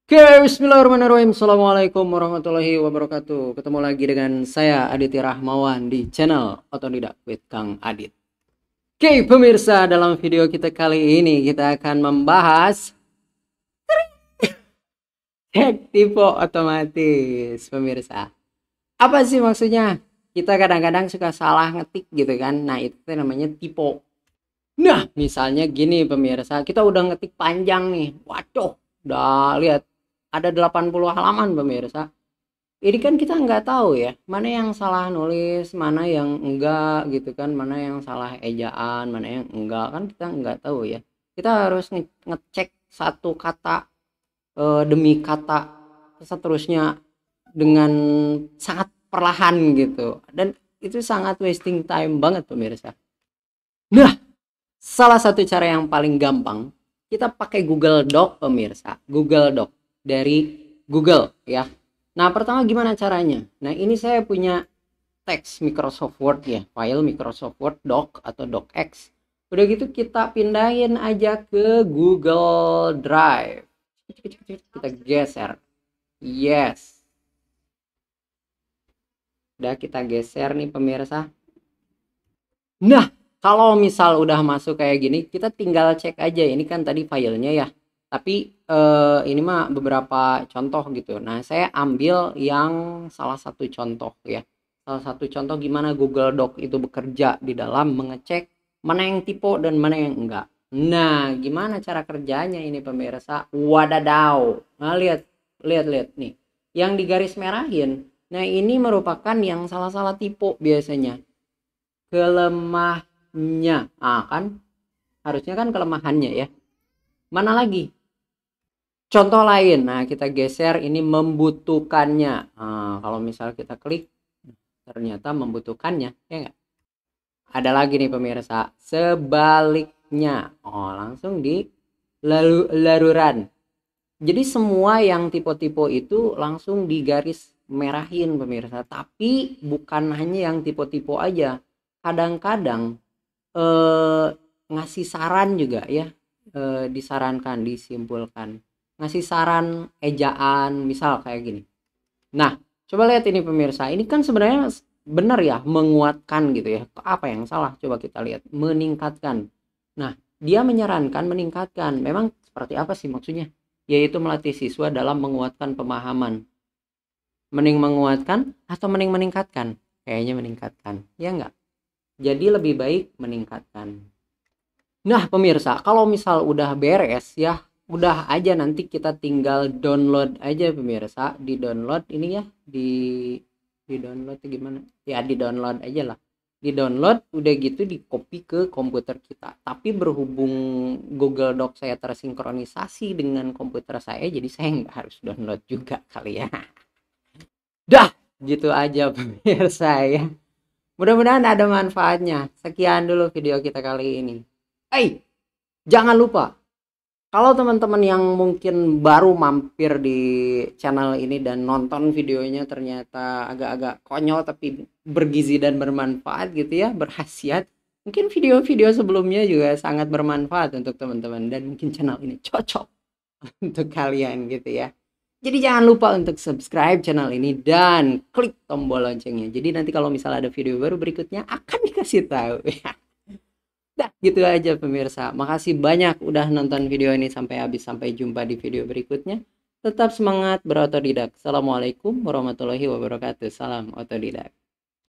Oke, bismillahirrahmanirrahim. Assalamualaikum warahmatullahi wabarakatuh. Ketemu lagi dengan saya Aditya Rahmawan di channel Otodidak with Kang Adit. Oke, pemirsa, dalam video kita kali ini kita akan membahas cek tipe otomatis, pemirsa. Apa sih maksudnya? Kita kadang-kadang suka salah ngetik gitu kan. Nah, itu namanya tipe. Nah, misalnya gini pemirsa, kita udah ngetik panjang nih. Waduh, udah lihat ada 80 halaman pemirsa. Ini kan kita nggak tahu ya, mana yang salah nulis, mana yang enggak gitu kan, mana yang salah ejaan, mana yang enggak, kan kita nggak tahu ya. Kita harus ngecek satu kata demi kata seterusnya dengan sangat perlahan gitu. Dan itu sangat wasting time banget pemirsa. Nah, salah satu cara yang paling gampang, kita pakai Google Doc pemirsa. Google Doc dari Google ya. Nah, pertama gimana caranya? Nah, ini saya punya teks Microsoft Word ya, file Microsoft Word Doc atau docx. Udah gitu kita pindahin aja ke Google Drive. Kita geser. Yes. Udah kita geser nih pemirsa. Nah, kalau misal udah masuk kayak gini, kita tinggal cek aja. Ini kan tadi filenya ya. Tapi ini mah beberapa contoh gitu. Nah, saya ambil yang salah satu contoh ya. Salah satu contoh gimana Google Doc itu bekerja di dalam mengecek mana yang tipe dan mana yang enggak. Nah, gimana cara kerjanya ini pemirsa? Wadadaw. Nah, lihat nih. Yang digaris merahin. Nah, ini merupakan yang salah-salah tipe biasanya. Kelemahnya. Ah, kan harusnya kan kelemahannya ya. Mana lagi? Contoh lain. Nah, kita geser ini membutuhkannya. Nah, kalau misal kita klik ternyata membutuhkannya, ya enggak? Ada lagi nih pemirsa, sebaliknya. Oh, langsung di laruran. Jadi semua yang tipe-tipe itu langsung digaris merahin pemirsa. Tapi bukan hanya yang tipe-tipe aja. Kadang-kadang ngasih saran juga ya, disarankan, disimpulkan, ngasih saran ejaan misal kayak gini. Nah, coba lihat ini pemirsa, ini kan sebenarnya benar ya, menguatkan gitu ya. Apa yang salah? Coba kita lihat, meningkatkan. Nah, dia menyarankan meningkatkan. Memang seperti apa sih maksudnya? Yaitu melatih siswa dalam menguatkan pemahaman. Mending menguatkan atau mending meningkatkan? Kayaknya meningkatkan, ya enggak? Jadi lebih baik meningkatkan. Nah pemirsa, kalau misal udah beres ya, udah aja nanti kita tinggal download aja pemirsa. Di download ini ya, di download gimana? Ya di download aja lah. Di download udah gitu di copy ke komputer kita. Tapi berhubung Google Doc saya tersinkronisasi dengan komputer saya, jadi saya nggak harus download juga kali ya. Dah, gitu aja pemirsa ya. Mudah-mudahan ada manfaatnya. Sekian dulu video kita kali ini. Jangan lupa, kalau teman-teman yang mungkin baru mampir di channel ini dan nonton videonya ternyata agak-agak konyol tapi bergizi dan bermanfaat gitu ya, berkhasiat. Mungkin video-video sebelumnya juga sangat bermanfaat untuk teman-teman dan mungkin channel ini cocok untuk kalian gitu ya. Jadi jangan lupa untuk subscribe channel ini dan klik tombol loncengnya. Jadi nanti kalau misalnya ada video baru berikutnya akan dikasih tahu ya. Nah, gitu aja pemirsa. Makasih banyak udah nonton video ini sampai habis. Sampai jumpa di video berikutnya. Tetap semangat berotodidak. Assalamualaikum warahmatullahi wabarakatuh. Salam otodidak.